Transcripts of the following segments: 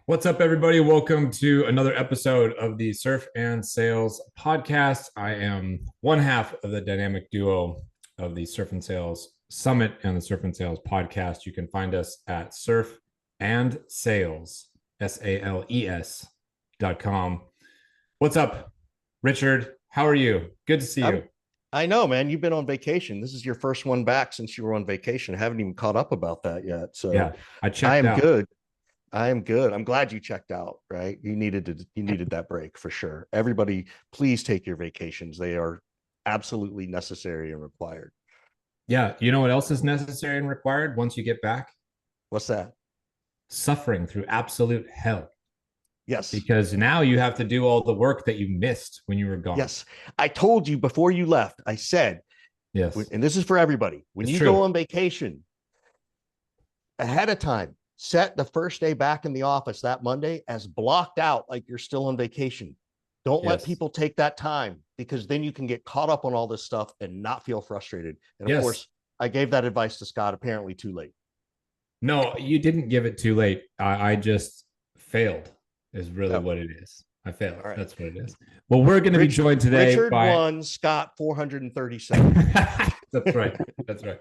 What's up, everybody? Welcome to another episode of the Surf and Sales podcast. I am one half of the dynamic duo of the Surf and Sales Summit and the Surf and Sales podcast. You can find us at Surf and Sales, SALES.com. What's up, Richard? How are you? Good to see you. I know, man. You've been on vacation. This is your first one back since you were on vacation. I haven't even caught up about that yet. So Yeah, I I checked am out. good. I am good. I'm glad you checked out, right? You needed that break for sure. Everybody, please take your vacations. They are absolutely necessary and required. Yeah, you know what else is necessary and required once you get back? What's that? Suffering through absolute hell. Yes. Because now you have to do all the work that you missed when you were gone. Yes. I told you before you left, I said, Yes. and this is for everybody, when It's you true. go on vacation ahead of time, set the first day back in the office that Monday as blocked out like you're still on vacation. Don't let people take that time, because then you can get caught up on all this stuff and not feel frustrated. And of course, I gave that advice to Scott apparently too late. No, you didn't give it too late. I just failed is really what it is. I failed. Right. That's what it is. Well, we're going to be joined today Richard by won, Scott 437. That's right. That's right.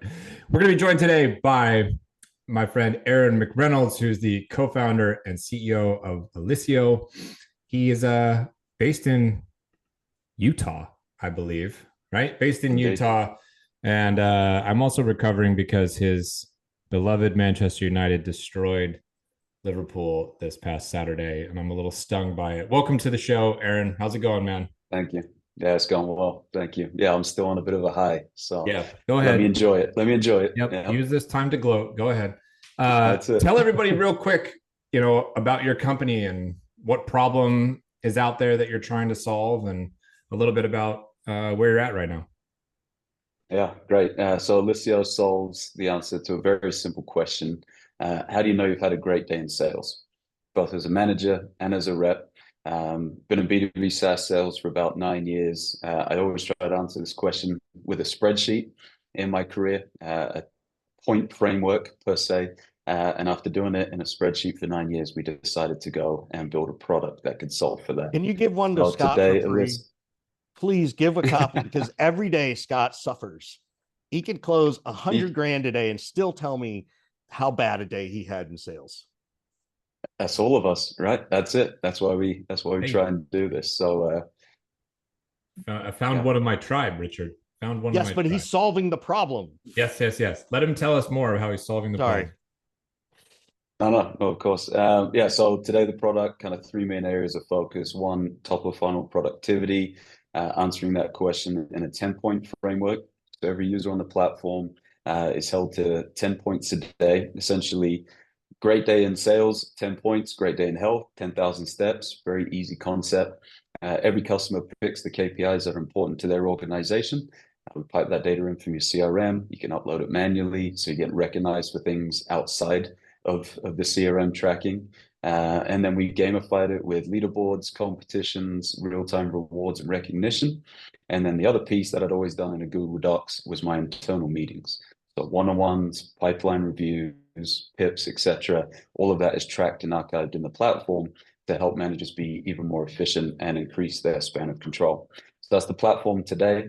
We're going to be joined today by my friend Aaron McReynolds, who's the co-founder and CEO of Alysio. He is based in Utah, I believe, right? Based in Utah. And I'm also recovering because his beloved Manchester United destroyed Liverpool this past Saturday, and I'm a little stung by it. Welcome to the show, Aaron. How's it going, man? Thank you. Yeah, it's going well. Thank you. Yeah, I'm still on a bit of a high. So yeah, go ahead. Let me enjoy it. Yep. Use this time to gloat. Go ahead. Tell everybody real quick, about your company and what problem is out there that you're trying to solve, and a little bit about where you're at right now. Yeah, great. So Alysio solves the answer to a very simple question. How do you know you've had a great day in sales, both as a manager and as a rep? Been in B2B SaaS sales for about 9 years. I always try to answer this question with a spreadsheet in my career, a point framework per se. And after doing it in a spreadsheet for 9 years, we decided to go and build a product that could solve for that. Can you give one to Scott for free? Please give a copy, because every day Scott suffers. He could close 100 grand a day and still tell me how bad a day he had in sales. That's all of us, right? That's it. That's why we try and do this. So I found one of my tribe, Richard. Found one. Yes, but tribe. He's solving the problem. Yes. Let him tell us more of how he's solving the problem. No, of course. Yeah, so today the product, kind of three main areas of focus. One, top of funnel productivity, answering that question in a 10-point framework. So every user on the platform is held to 10 points a day. Essentially, great day in sales, 10 points, great day in health, 10,000 steps, very easy concept. Every customer picks the KPIs that are important to their organization. We pipe that data in from your CRM. You can upload it manually, so you get recognized for things outside of the CRM tracking. And then we gamified it with leaderboards, competitions, real-time rewards, and recognition. And then the other piece that I'd always done in a Google Docs was my internal meetings. So one-on-ones, pipeline reviews, pips, etc. All of that is tracked and archived in the platform to help managers be even more efficient and increase their span of control. So that's the platform today.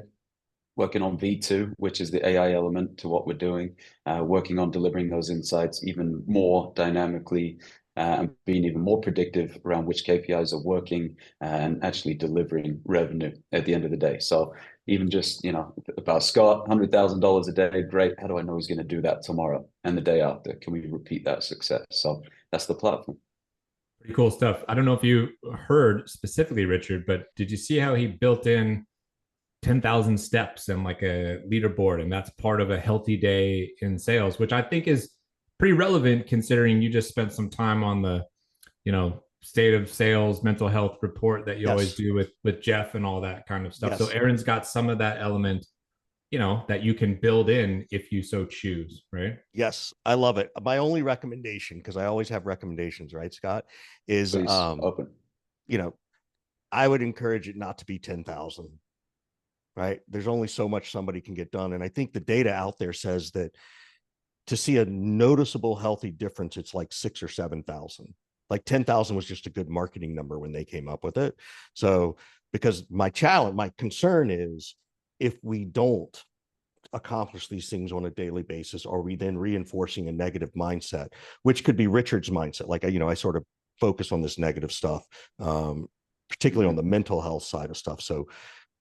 Working on V2, which is the AI element to what we're doing, working on delivering those insights even more dynamically, and being even more predictive around which KPIs are working and actually delivering revenue at the end of the day. So even just, about Scott, $100,000 a day, great. How do I know he's going to do that tomorrow and the day after? Can we repeat that success? So that's the platform. Pretty cool stuff. I don't know if you heard specifically, Richard, but did you see how he built in 10,000 steps and like a leaderboard, and that's part of a healthy day in sales, which I think is pretty relevant considering you just spent some time on the, state of sales, mental health report that you always do with Jeff and all that kind of stuff. So Aaron's got some of that element, that you can build in if you so choose, right? Yes, I love it. My only recommendation, because I always have recommendations, right, Scott, is open. I would encourage it not to be 10,000. Right? There's only so much somebody can get done. And I think the data out there says that to see a noticeable healthy difference, it's like 6,000 or 7,000. Like 10,000 was just a good marketing number when they came up with it. So, because my concern is if we don't accomplish these things on a daily basis, are we then reinforcing a negative mindset, which could be Richard's mindset? Like, I sort of focus on this negative stuff, particularly on the mental health side of stuff. So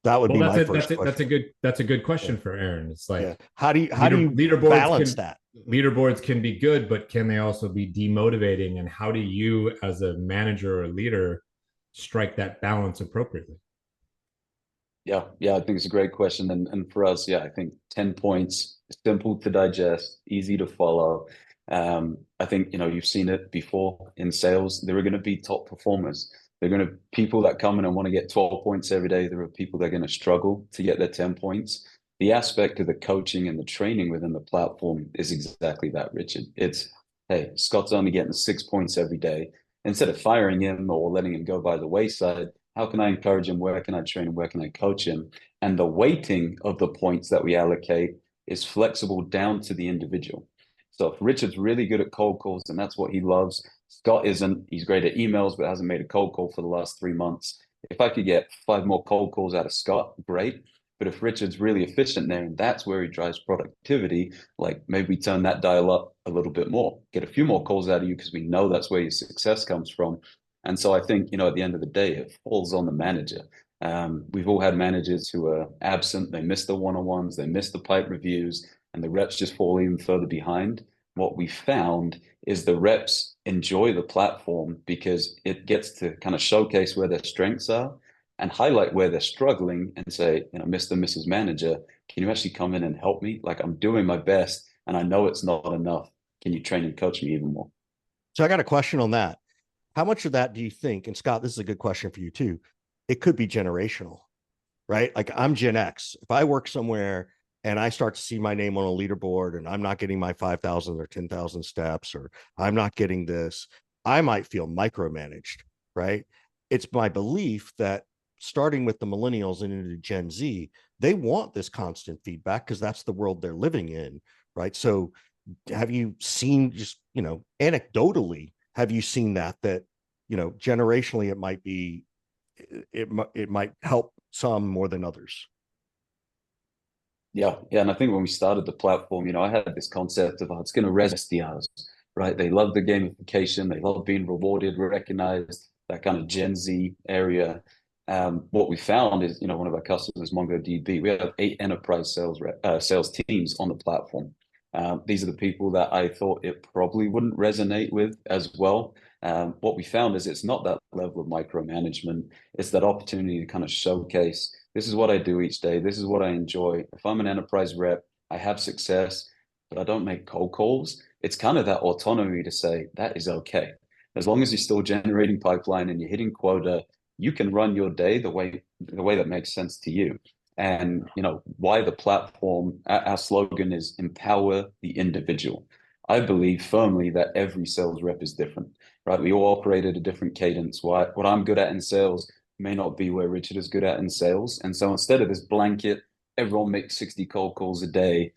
that would be my first question. That's a good question for Aaron. It's like, how do you balance that? Leaderboards can be good, but can they also be demotivating? And how do you, as a manager or leader, strike that balance appropriately? Yeah, I think it's a great question. And for us, I think 10 points, simple to digest, easy to follow. I think, you've seen it before in sales. There are going to be top performers. There are going to people that come in and want to get 12 points every day. There are people that are going to struggle to get their 10 points. The aspect of the coaching and the training within the platform is exactly that, Richard. It's, hey, Scott's only getting 6 points every day. Instead of firing him or letting him go by the wayside, how can I encourage him? Where can I train him? Where can I coach him? And the weighting of the points that we allocate is flexible down to the individual. So if Richard's really good at cold calls and that's what he loves, Scott isn't. He's great at emails, but hasn't made a cold call for the last 3 months. If I could get 5 more cold calls out of Scott, great. But if Richard's really efficient there and that's where he drives productivity, like maybe we turn that dial up a little bit more, get a few more calls out of you because we know that's where your success comes from. And so I think, at the end of the day, it falls on the manager. We've all had managers who are absent. They miss the one-on-ones, they miss the pipe reviews, and the reps just fall even further behind. What we found is the reps enjoy the platform because it gets to kind of showcase where their strengths are and highlight where they're struggling and say, Mr. and Mrs. Manager, can you actually come in and help me? Like, I'm doing my best and I know it's not enough. Can you train and coach me even more? So I got a question on that. How much of that do you think, and Scott, this is a good question for you too, it could be generational, right? Like, I'm Gen X. If I work somewhere and I start to see my name on a leaderboard and I'm not getting my 5,000 or 10,000 steps, or I'm not getting this, I might feel micromanaged, right? It's my belief that starting with the millennials and into Gen Z, they want this constant feedback because that's the world they're living in, right? So have you seen, just, anecdotally, have you seen that generationally it might be, it might help some more than others? Yeah. And I think when we started the platform, I had this concept of, it's going to rest the hours, right? They love the gamification. They love being rewarded, recognized, that kind of Gen Z area. What we found is, one of our customers, MongoDB, we have 8 enterprise sales teams on the platform. These are the people that I thought it probably wouldn't resonate with as well. What we found is it's not that level of micromanagement. It's that opportunity to kind of showcase, this is what I do each day. This is what I enjoy. If I'm an enterprise rep, I have success, but I don't make cold calls. It's kind of that autonomy to say that is okay. As long as you're still generating pipeline and you're hitting quota, you can run your day the way that makes sense to you. And why the platform, our slogan is empower the individual. I believe firmly that every sales rep is different, right? We all operate at a different cadence. What I'm good at in sales may not be where Richard is good at in sales. And so instead of this blanket, everyone makes 60 cold calls a day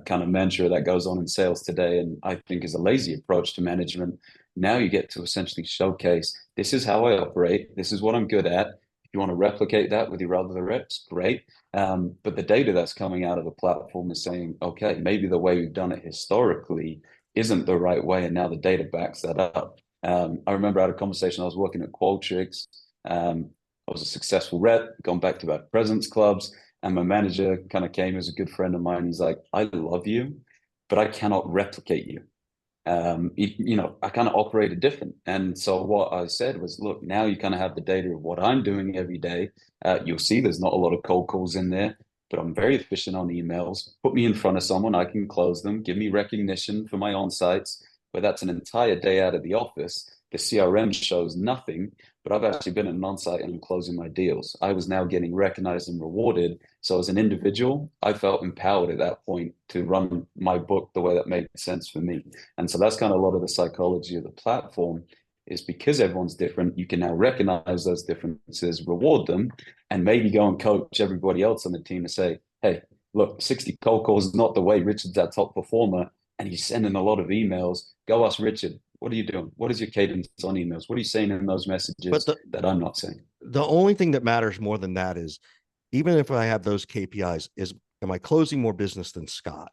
kind of mantra that goes on in sales today, and I think is a lazy approach to management, now you get to essentially showcase, this is how I operate. This is what I'm good at. If you want to replicate that with your other reps, great. But the data that's coming out of the platform is saying, okay, maybe the way we've done it historically isn't the right way. And now the data backs that up. I remember I had a conversation. I was working at Qualtrics. I was a successful rep, gone back to about presence clubs. And my manager kind of came as a good friend of mine. He's like, I love you, but I cannot replicate you. I kind of operated different. And so what I said was, look, now you kind of have the data of what I'm doing every day. You'll see there's not a lot of cold calls in there, but I'm very efficient on emails. Put me in front of someone, I can close them, give me recognition for my on-sites, where that's an entire day out of the office. The CRM shows nothing, but I've actually been at an on-site and I'm closing my deals. I was now getting recognized and rewarded. So as an individual, I felt empowered at that point to run my book the way that made sense for me. And so that's kind of a lot of the psychology of the platform, is because everyone's different, you can now recognize those differences, reward them, and maybe go and coach everybody else on the team to say, hey, look, 60 cold calls is not the way. Richard's that top performer and he's sending a lot of emails. Go ask Richard. What are you doing? What is your cadence on emails? What are you saying in those messages that I'm not saying? The only thing that matters more than that is, even if I have those KPIs, is am I closing more business than Scott?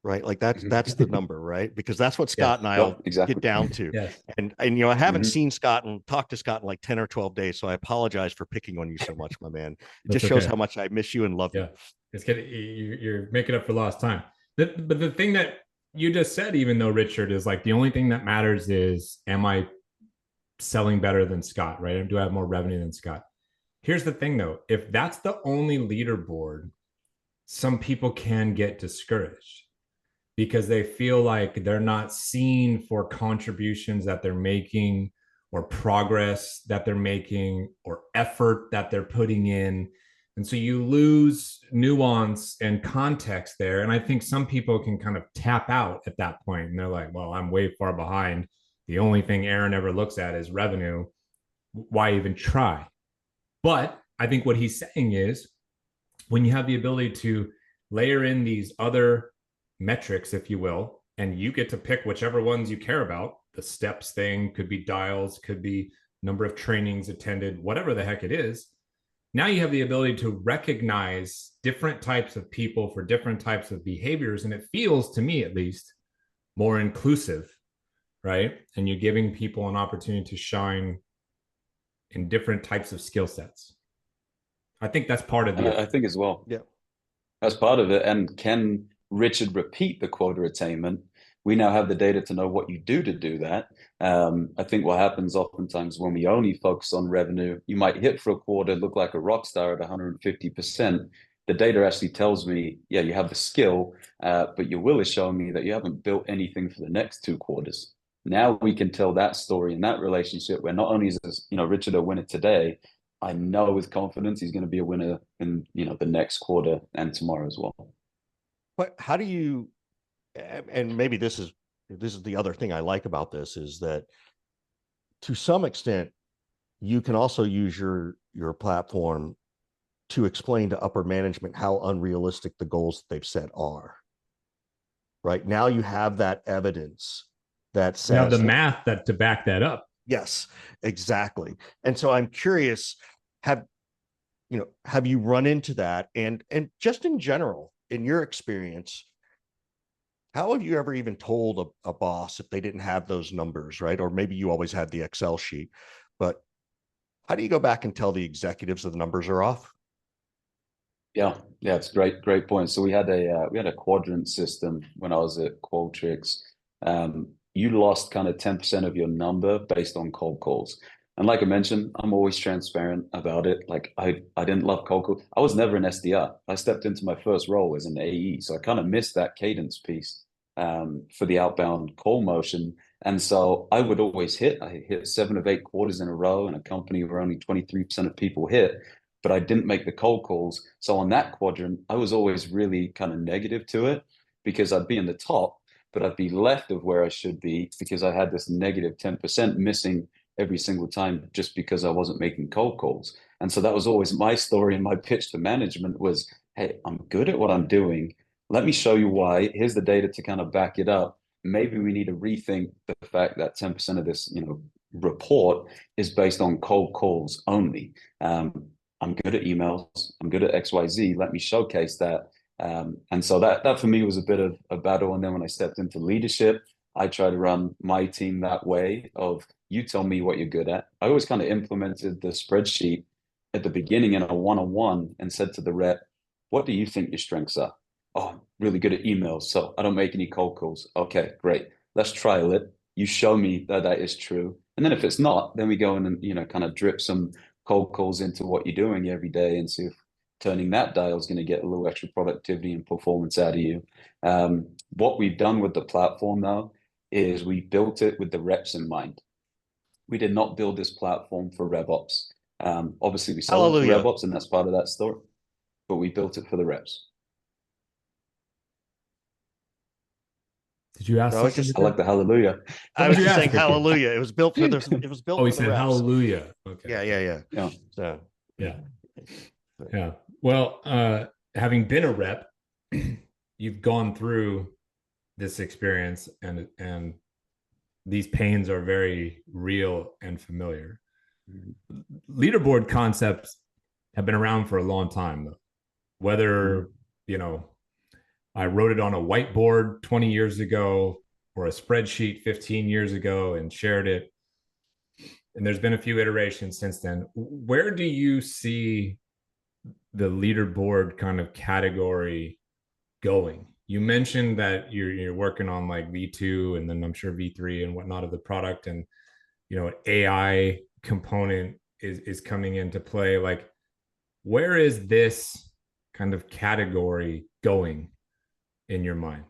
Right? Like that's the number, right? Because that's what Scott and I'll get down to. Yes. And I haven't seen Scott and talked to Scott in like 10 or 12 days. So I apologize for picking on you so much, my man. It just shows how much I miss you and love you. It's good. You're making up for lost time. But the thing that you just said, even though, Richard, is like the only thing that matters is, am I selling better than Scott, right? Do I have more revenue than Scott? Here's the thing though, if that's the only leaderboard, some people can get discouraged because they feel like they're not seen for contributions that they're making, or progress that they're making, or effort that they're putting in. And so you lose nuance and context there. And I think some people can kind of tap out at that point. And they're like, well, I'm way far behind. The only thing Aaron ever looks at is revenue. Why even try? But I think what he's saying is, when you have the ability to layer in these other metrics, if you will, and you get to pick whichever ones you care about, the steps thing could be dials, could be number of trainings attended, whatever the heck it is. Now you have the ability to recognize different types of people for different types of behaviors. And it feels, to me at least, more inclusive, right? And you're giving people an opportunity to shine in different types of skill sets. I think that's part of it. I think as well. Yeah. That's part of it. And can Richard repeat the quota attainment? We now have the data to know what you do to do that. I think what happens oftentimes when we only focus on revenue, you might hit for a quarter, look like a rock star at 150%. The data actually tells me, yeah, you have the skill, but your will is showing me that you haven't built anything for the next 2 quarters. Now we can tell that story in that relationship where not only is Richard a winner today, I know with confidence he's going to be a winner in the next quarter and tomorrow as well. But how do you, and maybe this is the other thing I like about this, is that to some extent you can also use your platform to explain to upper management how unrealistic the goals that they've set are. Right now you have that evidence that says, now the math that to back that up. Yes, exactly. And so I'm curious, have you run into that, and just in general, in your experience, how have you ever even told a boss if they didn't have those numbers, right? Or maybe you always had the Excel sheet, but how do you go back and tell the executives that the numbers are off? Yeah, it's great point. So we had a quadrant system when I was at Qualtrics. You lost kind of 10% of your number based on cold calls. And like I mentioned, I'm always transparent about it. Like I didn't love cold calls. I was never an SDR. I stepped into my first role as an AE. So I kind of missed that cadence piece for the outbound call motion. And so I would always I hit 7 of 8 quarters in a row in a company where only 23% of people hit, but I didn't make the cold calls. So on that quadrant, I was always really kind of negative to it because I'd be in the top, but I'd be left of where I should be because I had this negative 10% missing every single time just because I wasn't making cold calls. And so that was always my story, and my pitch to management was, hey, I'm good at what I'm doing. Let me show you why. Here's the data to kind of back it up. Maybe we need to rethink the fact that 10% of this, report is based on cold calls only. I'm good at emails. I'm good at XYZ. Let me showcase that. And so that for me was a bit of a battle. And then when I stepped into leadership, I try to run my team that way of, you tell me what you're good at. I always kind of implemented the spreadsheet at the beginning in a one-on-one and said to the rep, what do you think your strengths are? Oh, I'm really good at emails, so I don't make any cold calls. Okay, great. Let's trial it. You show me that is true. And then if it's not, then we go in and, kind of drip some cold calls into what you're doing every day and see if turning that dial is going to get a little extra productivity and performance out of you. What we've done with the platform now is we built it with the reps in mind. We did not build this platform for RevOps. Obviously, we sell it to RevOps, and that's part of that story, but we built it for the reps. Did you ask? I like the hallelujah. I was just saying hallelujah. It was built for this. It was built. Oh, he for said the reps. hallelujah. Okay. Yeah. So yeah. Well, having been a rep, you've gone through this experience, and these pains are very real and familiar. Mm-hmm. Leaderboard concepts have been around for a long time, though. Whether, you know, I wrote it on a whiteboard 20 years ago or a spreadsheet 15 years ago and shared it, and there's been a few iterations since then. Where do you see the leaderboard kind of category going? You mentioned that you're working on like V2 and then I'm sure V3 and whatnot of the product, and you know, AI component is coming into play. Like, where is this kind of category going in your mind?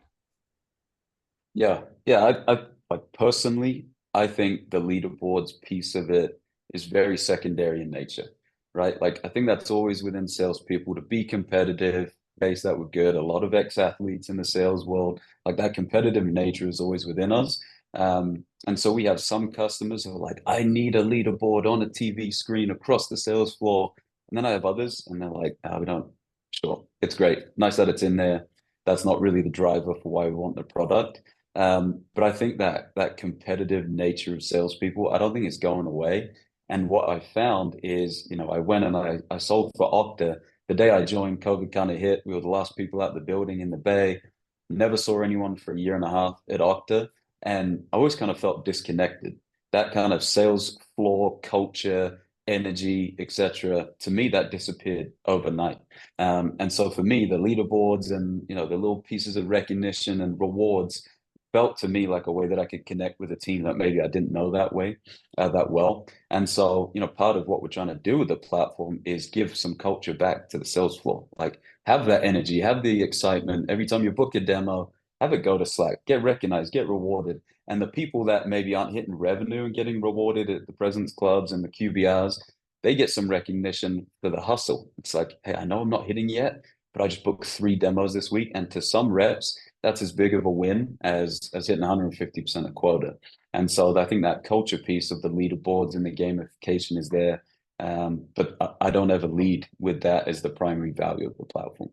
Yeah. I like personally, I think the leaderboards piece of it is very secondary in nature, right? Like I think that's always within salespeople to be competitive. Base that we're good. A lot of ex-athletes in the sales world, like that competitive nature is always within us. And so we have some customers who are like, I need a leaderboard on a TV screen across the sales floor. And then I have others, and they're like, oh, we don't. Sure, it's great. Nice that it's in there. That's not really the driver for why we want the product. But I think that that competitive nature of salespeople, I don't think it's going away. And what I found is, you know, I went and I sold for Okta. The day I joined, COVID kind of hit. We were the last people out the building in the Bay. Never saw anyone for a year and a half at Okta. And I always kind of felt disconnected. That kind of sales floor culture, energy, etc. To me, that disappeared overnight. And so for me, the leaderboards and you know the little pieces of recognition and rewards felt to me like a way that I could connect with a team that maybe I didn't know that way, that well. And so, you know, part of what we're trying to do with the platform is give some culture back to the sales floor. Like have that energy, have the excitement. Every time you book a demo, have it go to Slack, get recognized, get rewarded. And the people that maybe aren't hitting revenue and getting rewarded at the President's Clubs and the QBRs, they get some recognition for the hustle. It's like, hey, I know I'm not hitting yet, but I just booked 3 demos this week. And to some reps, that's as big of a win as hitting 150% of quota. And so I think that culture piece of the leaderboards and the gamification is there. But I don't ever lead with that as the primary value of the platform.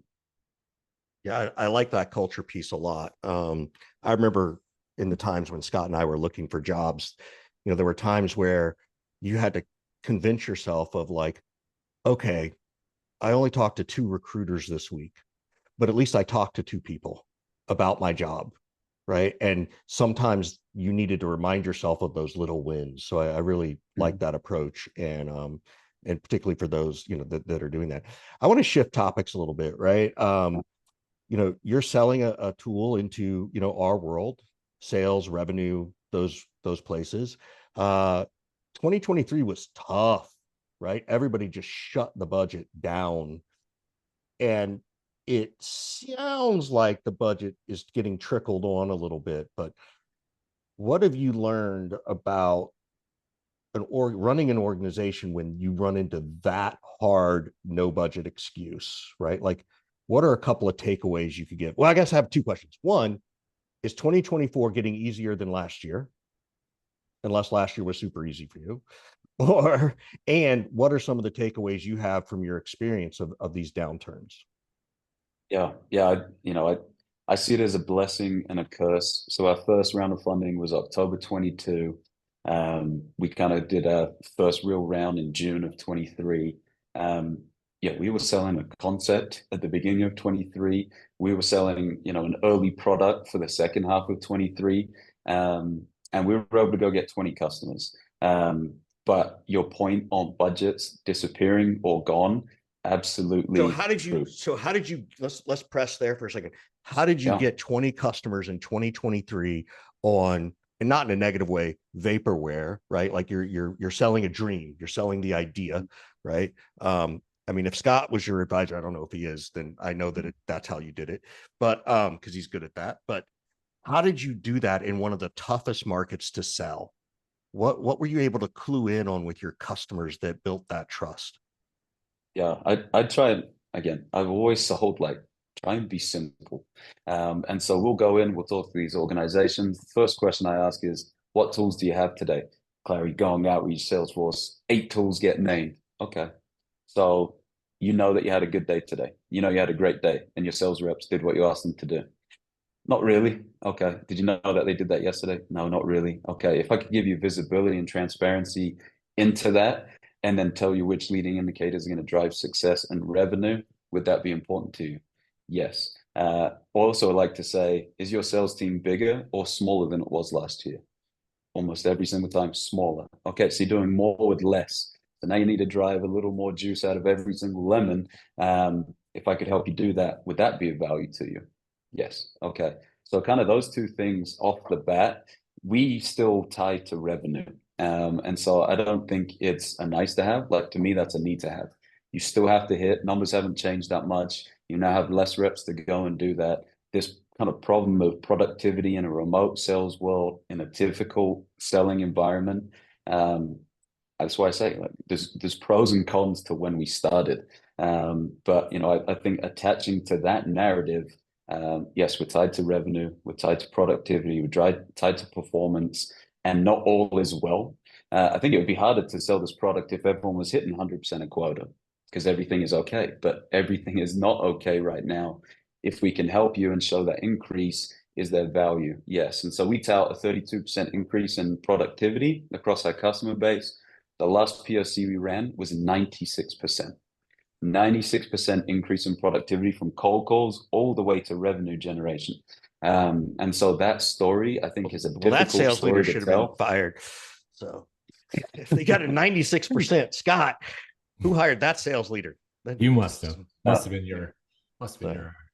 Yeah, I like that culture piece a lot. I remember in the times when Scott and I were looking for jobs, you know, there were times where you had to convince yourself of like, okay, I only talked to 2 recruiters this week, but at least I talked to 2 people about my job, right? And sometimes you needed to remind yourself of those little wins. So I really like that approach, and particularly for those, you know, that are doing that. I want to shift topics a little bit, right? You know, you're selling a tool into, you know, our world, sales, revenue, those places. 2023 was tough, right? Everybody just shut the budget down, and it sounds like the budget is getting trickled on a little bit. But what have you learned about running an organization when you run into that hard no budget excuse, right? Like, what are a couple of takeaways you could give? Well, I guess I have 2 questions. One, is 2024 getting easier than last year? Unless last year was super easy for you. And what are some of the takeaways you have from your experience of these downturns? I see it as a blessing and a curse. So our first round of funding was October 22. We kind of did our first real round in June of 23. We were selling a concept at the beginning of 23. We were selling, you know, an early product for the second half of 23. And we were able to go get 20 customers. But your point on budgets disappearing or gone, absolutely. So how did you let's press there for a second. How did you get 20 customers in 2023 on, and not in a negative way, vaporware, right? Like you're selling a dream, you're selling the idea, right? I mean, if Scott was your advisor, I don't know if he is, then I know that that's how you did it, but because he's good at that. But how did you do that in one of the toughest markets to sell? What were you able to clue in on with your customers that built that trust? Yeah, I try again. I've always sold like try and be simple. And so we'll go in, we'll talk to these organizations. The first question I ask is, what tools do you have today? Clary, going out with your Salesforce, 8 tools get named. Okay. So you know that you had a good day today. You know you had a great day and your sales reps did what you asked them to do. Not really. Okay. Did you know that they did that yesterday? No, not really. Okay. If I could give you visibility and transparency into that, and then tell you which leading indicators are going to drive success and revenue, would that be important to you? Yes. Also, I like to say, is your sales team bigger or smaller than it was last year? Almost every single time smaller. Okay, so you're doing more with less. So now you need to drive a little more juice out of every single lemon. If I could help you do that, would that be of value to you? Yes. Okay. So kind of those two things off the bat, we still tie to revenue. And so I don't think it's a nice to have. Like to me, that's a need to have. You still have to hit. Numbers haven't changed that much. You now have less reps to go and do that. This kind of problem of productivity in a remote sales world, in a difficult selling environment. That's why I say like there's pros and cons to when we started. But you know, I think attaching to that narrative, yes, we're tied to revenue, we're tied to productivity, we're tied to performance, and not all is well. I think it would be harder to sell this product if everyone was hitting 100% of quota because everything is okay, but everything is not okay right now. If we can help you and show that increase, is there value? Yes. And so we tout a 32% increase in productivity across our customer base. The last POC we ran was 96%. 96% increase in productivity from cold calls all the way to revenue generation. And so that story, I think, is a difficult that sales story leader to should have tell. been fired. So if they got a 96%, Scott, who hired that sales leader? You must have. Must have been your.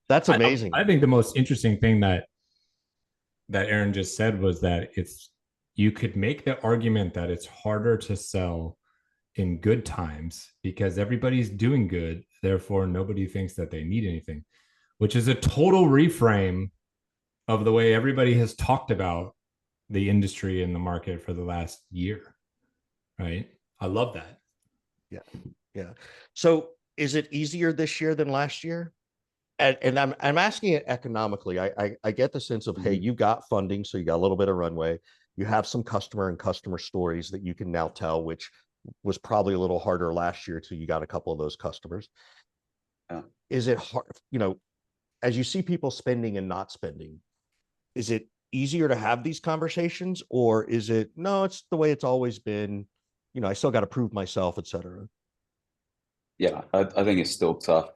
That's amazing. I think the most interesting thing that Aaron just said was that you could make the argument that it's harder to sell in good times because everybody's doing good, therefore nobody thinks that they need anything, which is a total reframe of the way everybody has talked about the industry and the market for the last year. Right? I love that. Yeah. So is it easier this year than last year? And I'm asking it economically. I get the sense of, hey, you got funding, so you got a little bit of runway. You have some customer stories that you can now tell, which was probably a little harder last year till you got a couple of those customers. Is it hard, as you see people spending and not spending, is it easier to have these conversations, or is it, no, it's the way it's always been, I still got to prove myself, et cetera? Yeah, I think it's still tough.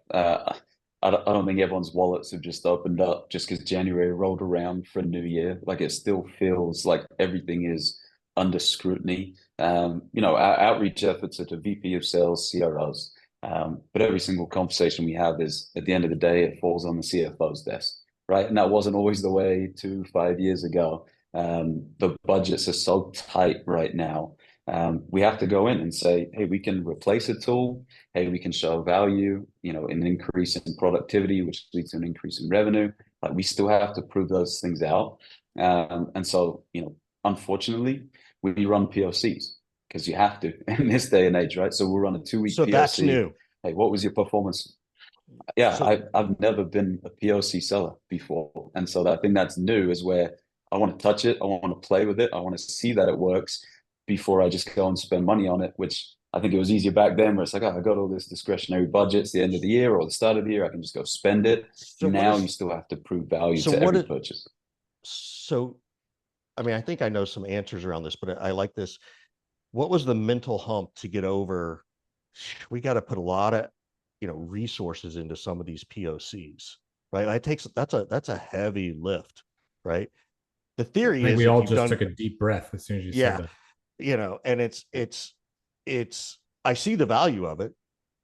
I don't think everyone's wallets have just opened up just because January rolled around for a new year. Like it still feels like everything is under scrutiny. Our outreach efforts at the VP of sales, CROs. But every single conversation we have is at the end of the day, it falls on the CFO's desk, right? And that wasn't always the way 5 years ago. The budgets are so tight right now. We have to go in and say, hey, we can replace a tool. Hey, we can show value, an increase in productivity, which leads to an increase in revenue. Like we still have to prove those things out. And so, unfortunately, we run POCs because you have to in this day and age, right? So we'll run a 2-week POC. That's new. Hey, what was your performance? Yeah, I've never been a POC seller before. And so I think that's new, is where I want to touch it. I want to play with it. I want to see that it works before I just go and spend money on it, which I think it was easier back then where it's like, I got all this discretionary budget. It's the end of the year or the start of the year. I can just go spend it. So now you still have to prove value to every purchase. So, I think I know some answers around this, but I like this. What was the mental hump to get over? We got to put a lot of, resources into some of these POCs, right? That's a heavy lift, right? The theory is we all just took a deep breath as soon as you said that. And it's I see the value of it,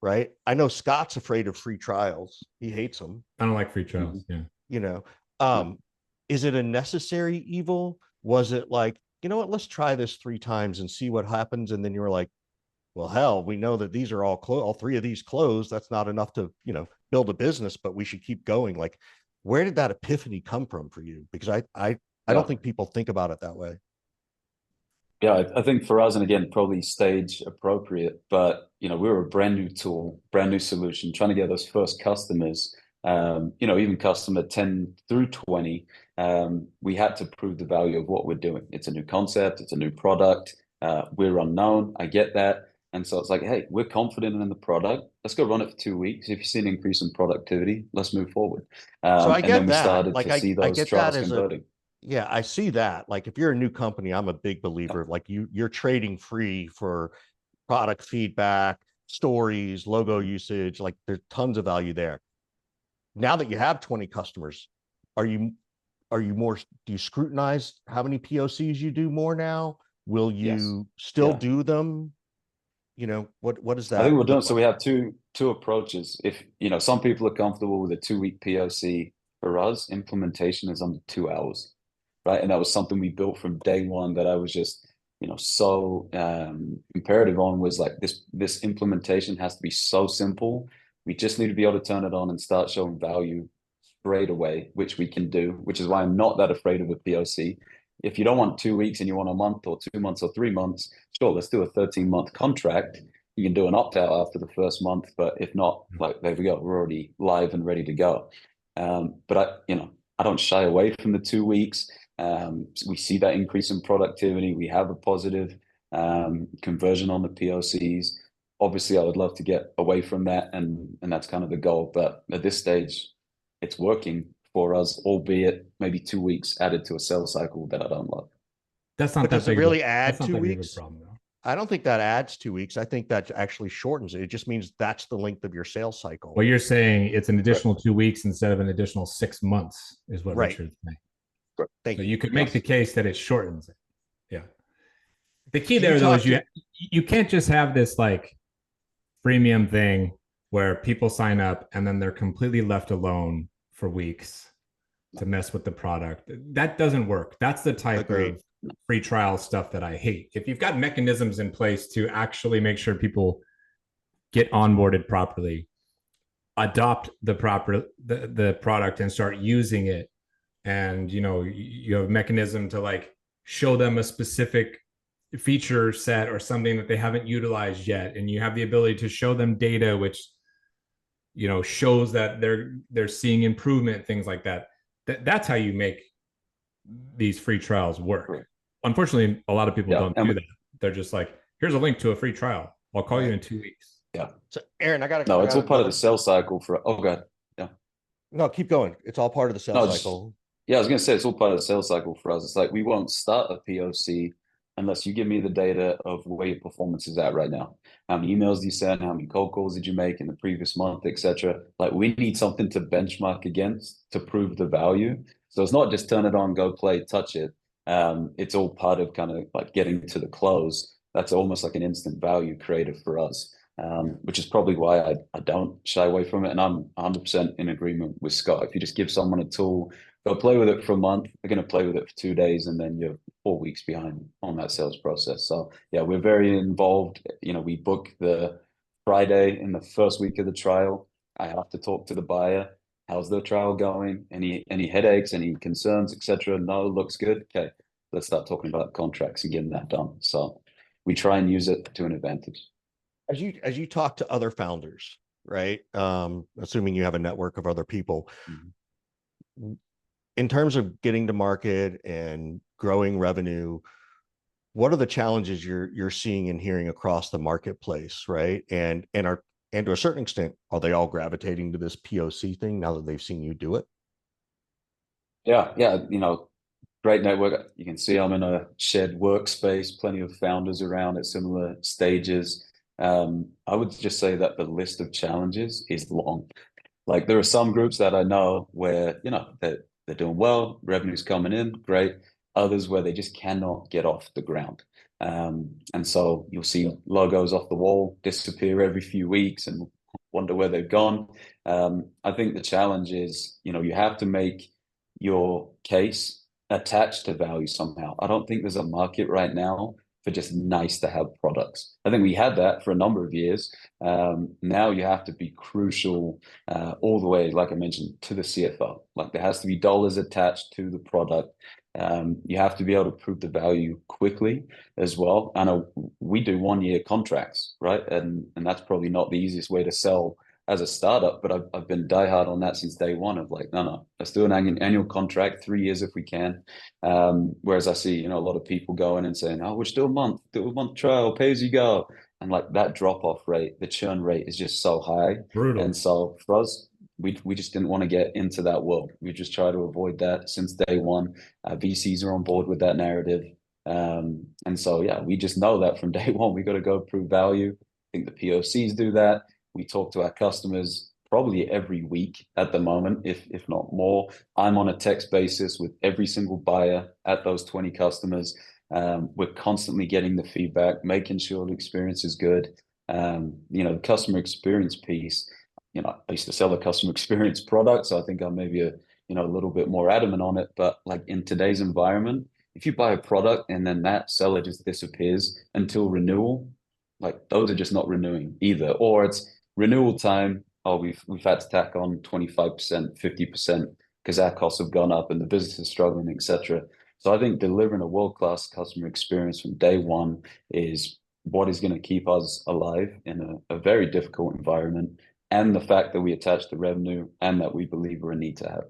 right? I know Scott's afraid of free trials. He hates them. I don't like free trials. Yeah. Is it a necessary evil? Was it like, let's try this 3 times and see what happens? And then you were like, well, hell, we know that these are all 3 of these closed. That's not enough to, build a business, but we should keep going. Like, where did that epiphany come from for you? Because I don't think people think about it that way. Yeah, I think for us, and again, probably stage appropriate, but we were a brand new tool, brand new solution, trying to get those first customers, even customer 10 through 20, we had to prove the value of what we're doing. It's a new concept, it's a new product, we're unknown. I get that. And so it's like, hey, we're confident in the product. Let's go run it for 2 weeks. If you see an increase in productivity, let's move forward. So I And get then we that. started Like to see I those get that trials as a, converting. yeah, I see that. Like if you're a new company, I'm a big believer Yep. of like you're trading free for product feedback, stories, logo usage. Like there's tons of value there. Now that you have 20 customers, are you more, do you scrutinize how many POCs you do more now? Will Yes. you still Yeah. do them? You know, what does I think that we're doing, look so like? we have two approaches. If, some people are comfortable with a 2 week POC. For us, implementation is under 2 hours, right? And that was something we built from day one that I was just, so imperative on, was like this implementation has to be so simple. We just need to be able to turn it on and start showing value straight away, which we can do, which is why I'm not that afraid of a POC. If you don't want 2 weeks and you want a month or 2 months or 3 months, sure, let's do a 13-month contract. You can do an opt-out after the first month, but if not, like, there we go, we're already live and ready to go. But I don't shy away from the 2 weeks. We see that increase in productivity. We have a positive conversion on the POCs. Obviously, I would love to get away from that, and that's kind of the goal. But at this stage, it's working for us, albeit maybe 2 weeks added to a sales cycle that I don't love. That's not But that does it big. really That's add not two that big of a weeks? problem, though. I don't think that adds 2 weeks. I think that actually shortens it. It just means that's the length of your sales cycle. Well, you're saying it's an additional 2 weeks instead of an additional 6 months, is what Right. Richard's saying. Thank So you. you could make the case that it shortens it. Yeah. The key Do you there, though, talk is to- you can't just have this like freemium thing where people sign up and then they're completely left alone for weeks to mess with the product. That doesn't work. That's the type Agreed. of free trial stuff that I hate. If you've got mechanisms in place to actually make sure people get onboarded properly, adopt the product and start using it, and you have a mechanism to like show them a specific feature set or something that they haven't utilized yet, and you have the ability to show them data which shows that they're seeing improvement, things like that. That's how you make these free trials work. Right. Unfortunately, a lot of people don't do that. They're just like, here's a link to a free trial, I'll call you in 2 weeks. Yeah. So Aaron, it's all part of the sales cycle for, oh god. Yeah. No, keep going. It's all part of the sales cycle. Yeah, I was gonna say it's all part of the sales cycle for us. It's like we won't start a POC unless you give me the data of where your performance is at right now. How many emails do you send? How many cold calls did you make in the previous month, etc. Like we need something to benchmark against to prove the value. So it's not just turn it on, go play, touch it. It's all part of kind of like getting to the close. That's almost like an instant value creator for us. Which is probably why I don't shy away from it. And I'm 100% in agreement with Scott. If you just give someone a tool, go play with it for a month, they're going to play with it for 2 days, and then you're 4 weeks behind on that sales process. So yeah, we're very involved. We book the Friday in the first week of the trial. I have to talk to the buyer. How's the trial going? Any headaches, any concerns, etc.? No, looks good. Okay, let's start talking about contracts and getting that done. So we try and use it to an advantage. As you talk to other founders, right? Assuming you have a network of other people, in terms of getting to market and growing revenue, what are the challenges you're seeing and hearing across the marketplace, right? And to a certain extent, are they all gravitating to this POC thing now that they've seen you do it? Yeah, great network. You can see I'm in a shared workspace, plenty of founders around at similar stages. I would just say that the list of challenges is long. Like there are some groups that I know where, they're doing well, revenue's coming in, great. Others where they just cannot get off the ground. And so you'll see logos off the wall disappear every few weeks and wonder where they've gone. I think the challenge is, you have to make your case attached to value somehow. I don't think there's a market right now for just nice to have products. I think we had that for a number of years. Now you have to be crucial all the way, like I mentioned, to the CFO. Like there has to be dollars attached to the product. You have to be able to prove the value quickly as well. I know we do 1-year contracts, right? And that's probably not the easiest way to sell as a startup, but I've been diehard on that since day one of like, no, let's do an annual contract, 3 years if we can. Whereas I see, a lot of people going and saying, oh, we'll do a month trial, pay as you go. And like that drop off rate, the churn rate is just so high. Brutal. And so for us, we just didn't want to get into that world. We just try to avoid that since day one. VCs are on board with that narrative. And so, yeah, we just know that from day one, we got to go prove value. I think the POCs do that. We talk to our customers probably every week at the moment, if not more. I'm on a text basis with every single buyer at those 20 customers. We're constantly getting the feedback, making sure the experience is good. The customer experience piece, I used to sell a customer experience product, so I think I'm maybe a little bit more adamant on it. But like in today's environment, if you buy a product and then that seller just disappears until renewal, like those are just not renewing either. Or it's renewal time. Oh, we've had to tack on 25%, 50% because our costs have gone up and the business is struggling, etc. So I think delivering a world-class customer experience from day one is what is going to keep us alive in a very difficult environment, and the fact that we attach the revenue and that we believe we're a need to have.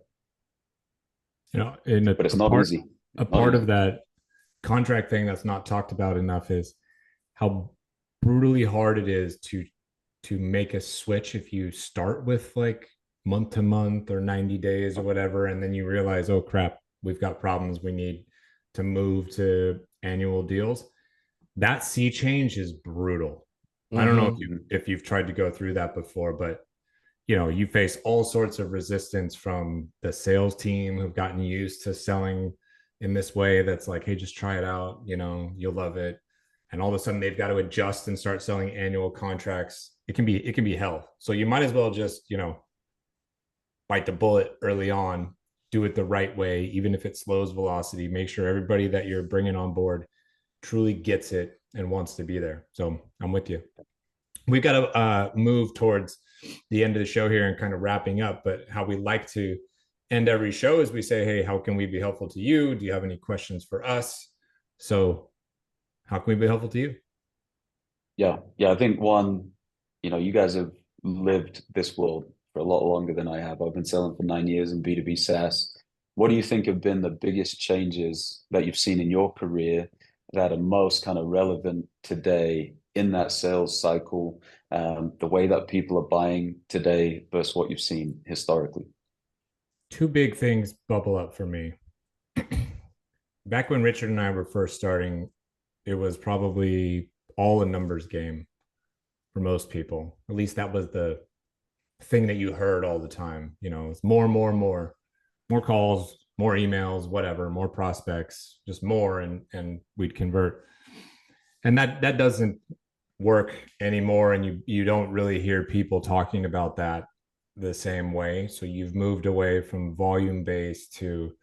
But it's not easy. A part of that contract thing that's not talked about enough is how brutally hard it is to make a switch if you start with like month to month or 90 days or whatever, and then you realize, oh crap, we've got problems, we need to move to annual deals. That sea change is brutal. I don't know if you've tried to go through that before, but you face all sorts of resistance from the sales team who've gotten used to selling in this way that's like, hey, just try it out, you'll love it. And all of a sudden they've got to adjust and start selling annual contracts. It can be hell. So you might as well just, bite the bullet early on, do it the right way, even if it slows velocity. Make sure everybody that you're bringing on board truly gets it and wants to be there. So I'm with you. We've got to move towards the end of the show here and kind of wrapping up. But how we like to end every show is we say, hey, how can we be helpful to you? Do you have any questions for us? So how can we be helpful to you? Yeah. I think one, you guys have lived this world for a lot longer than I have. I've been selling for 9 years in B2B SaaS. What do you think have been the biggest changes that you've seen in your career that are most kind of relevant today in that sales cycle, the way that people are buying today versus what you've seen historically? Two big things bubble up for me. Back when Richard and I were first starting, it was probably all a numbers game for most people. At least that was the thing that you heard all the time. It's more calls, more emails, whatever, more prospects, just more, and we'd convert. And that doesn't work anymore. And you don't really hear people talking about that the same way. So you've moved away from volume based to,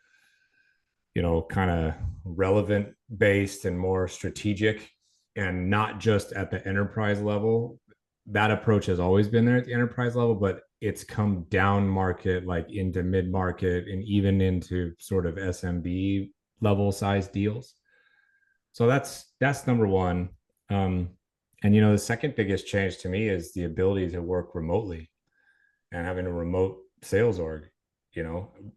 kind of relevant based and more strategic, and not just at the enterprise level. That approach has always been there at the enterprise level, but it's come down market, like into mid market and even into sort of SMB level size deals. So that's number one. And the second biggest change to me is the ability to work remotely and having a remote sales org.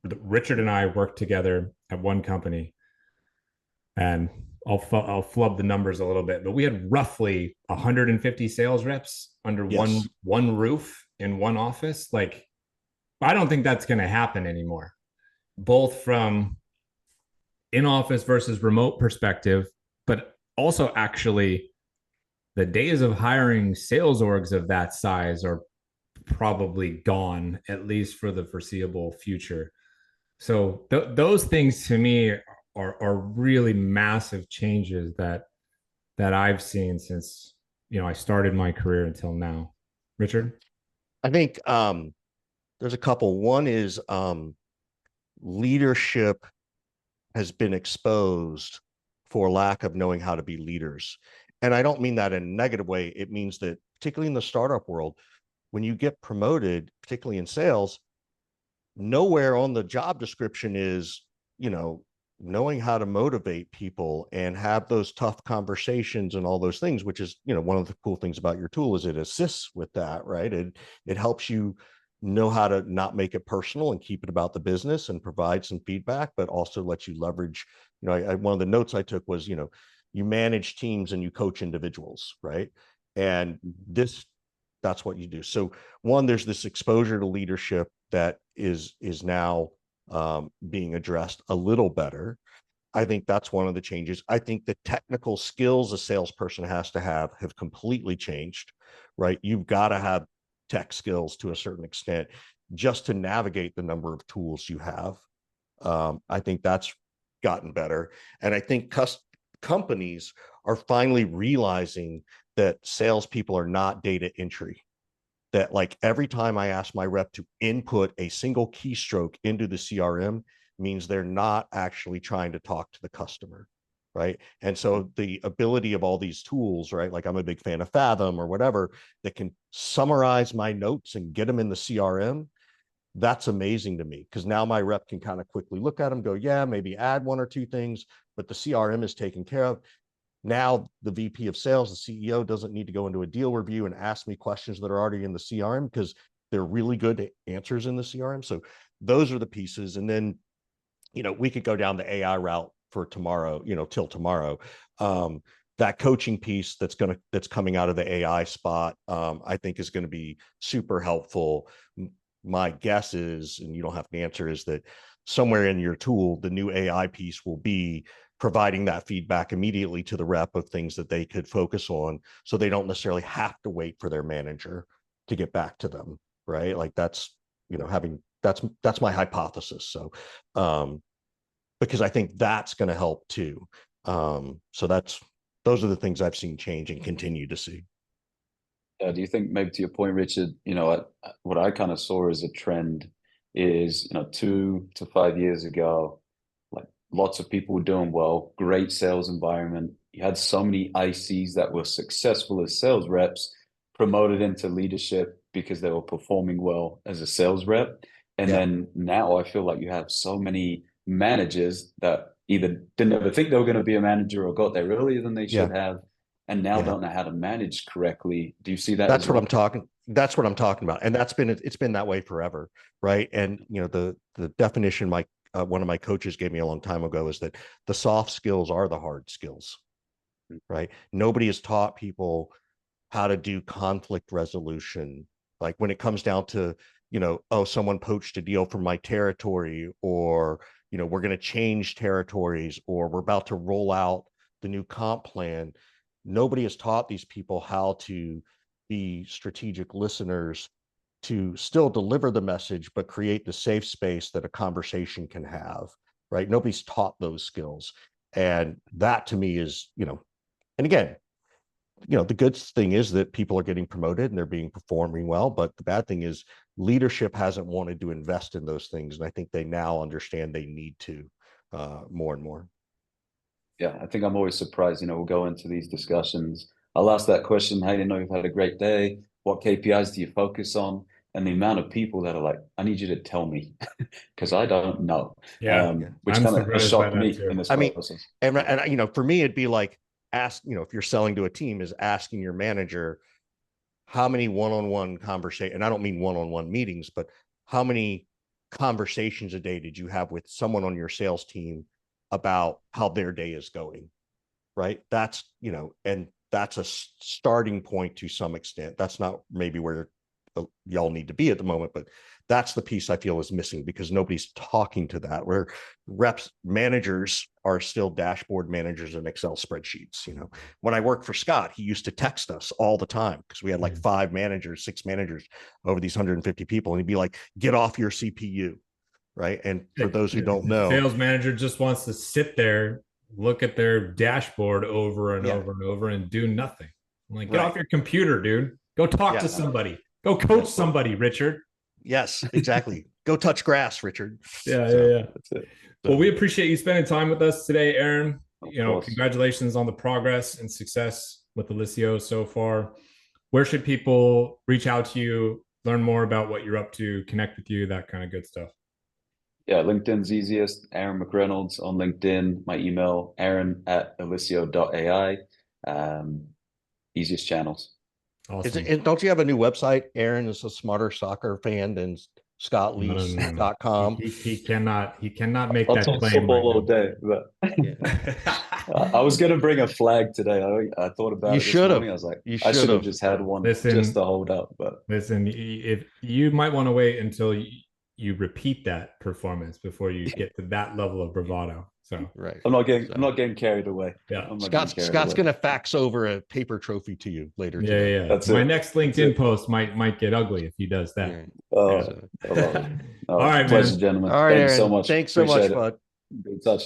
Richard and I worked together at one company, and I'll flub the numbers a little bit, but we had roughly 150 sales reps under one roof in one office. Like, I don't think that's going to happen anymore, both from in office versus remote perspective, but also actually the days of hiring sales orgs of that size are probably gone, at least for the foreseeable future. So those things to me are really massive changes that I've seen since I started my career until now. Richard? I think there's a couple. One is leadership has been exposed for lack of knowing how to be leaders. And I don't mean that in a negative way. It means that particularly in the startup world, when you get promoted, particularly in sales, nowhere on the job description is, knowing how to motivate people and have those tough conversations and all those things, which is, one of the cool things about your tool is it assists with that, right? It helps you know how to not make it personal and keep it about the business and provide some feedback, but also lets you leverage, one of the notes I took was, you manage teams and you coach individuals, right? And that's what you do. So one, there's this exposure to leadership that is now being addressed a little better. I think that's one of the changes. I think the technical skills a salesperson has to have completely changed, right? You've got to have tech skills to a certain extent just to navigate the number of tools you have. I think that's gotten better. And I think companies are finally realizing that salespeople are not data entry. That like every time I ask my rep to input a single keystroke into the CRM means they're not actually trying to talk to the customer, right? And so the ability of all these tools, right? Like I'm a big fan of Fathom or whatever that can summarize my notes and get them in the CRM. That's amazing to me because now my rep can kind of quickly look at them, go, yeah, maybe add one or two things, but the CRM is taken care of. Now the VP of sales, the CEO doesn't need to go into a deal review and ask me questions that are already in the CRM because they're really good answers in the CRM. So those are the pieces. And then, we could go down the AI route for tomorrow, till tomorrow. That coaching piece that's coming out of the AI spot, I think is going to be super helpful. My guess is, and you don't have to answer, is that somewhere in your tool, the new AI piece will be providing that feedback immediately to the rep of things that they could focus on so they don't necessarily have to wait for their manager to get back to them, right? Like that's, that's my hypothesis. So, because I think that's going to help too. So those are the things I've seen change and continue to see. Do you think maybe to your point, Richard, what I kind of saw as a trend is, 2 to 5 years ago, like lots of people were doing well, great sales environment. You had so many ICs that were successful as sales reps promoted into leadership because they were performing well as a sales rep. And then now I feel like you have so many managers that either didn't ever think they were going to be a manager or got there earlier than they should have, and now don't know how to manage correctly. Do you see that? That's what I'm talking. That's what I'm talking about, and it's been that way forever, right? And the definition one of my coaches gave me a long time ago is that the soft skills are the hard skills, right? Nobody has taught people how to do conflict resolution. Like when it comes down to, someone poached a deal from my territory, or, we're going to change territories, or we're about to roll out the new comp plan. Nobody has taught these people how to be strategic listeners to still deliver the message, but create the safe space that a conversation can have, right? Nobody's taught those skills. And that to me is, and again, the good thing is that people are getting promoted and they're performing well, but the bad thing is leadership hasn't wanted to invest in those things. And I think they now understand they need to more and more. Yeah, I think I'm always surprised, we'll go into these discussions. I'll ask that question, hey, you've had a great day. What KPIs do you focus on? And the amount of people that are like, I need you to tell me because I don't know. Which kind of shocked me in this process. And for me, it'd be like, if you're selling to a team, is asking your manager how many one-on-one conversations, and I don't mean one-on-one meetings, but how many conversations a day did you have with someone on your sales team about how their day is going, right? That's, and that's a starting point to some extent. That's not maybe where y'all need to be at the moment, but that's the piece I feel is missing because nobody's talking to that, where managers are still dashboard managers in Excel spreadsheets. When I worked for Scott, he used to text us all the time because we had like 5 managers, 6 managers over these 150 people. And he'd be like, get off your CPU. Right. And for those who don't know, sales manager just wants to sit there, look at their dashboard over and over and over and do nothing. I'm like, get off your computer, dude. Go talk to somebody. Go coach somebody, Richard. Yes, exactly. Go touch grass, Richard. Yeah. That's it. Well, we appreciate you spending time with us today, Aaron. Congratulations on the progress and success with Alysio so far. Where should people reach out to you, learn more about what you're up to, connect with you, that kind of good stuff? Yeah, LinkedIn's easiest. Aaron McReynolds on LinkedIn. My email, aaron@alysio.ai. Easiest channels. Awesome. And don't you have a new website? Aaron is a smarter soccer fan than ScottLeese.com. He cannot make I'll that talk claim football all day. But... I was going to bring a flag today. I thought about You it this should have. morning. I was like, You I should should have have. just had one Listen, just to hold up. But listen, if you might want to wait until you repeat that performance before you get to that level of bravado. So Right. I'm not getting carried away. Yeah. I'm not getting carried Scott's away. going to fax over a paper trophy to you later yeah, today. yeah. That's My it. next That's LinkedIn it. post might get ugly if he does that. Right. Oh, So- I love it. All right, pleasure, man. gentlemen. All right, Thank you so Aaron. much. Thanks so much, Appreciate it. bud. Be in touch.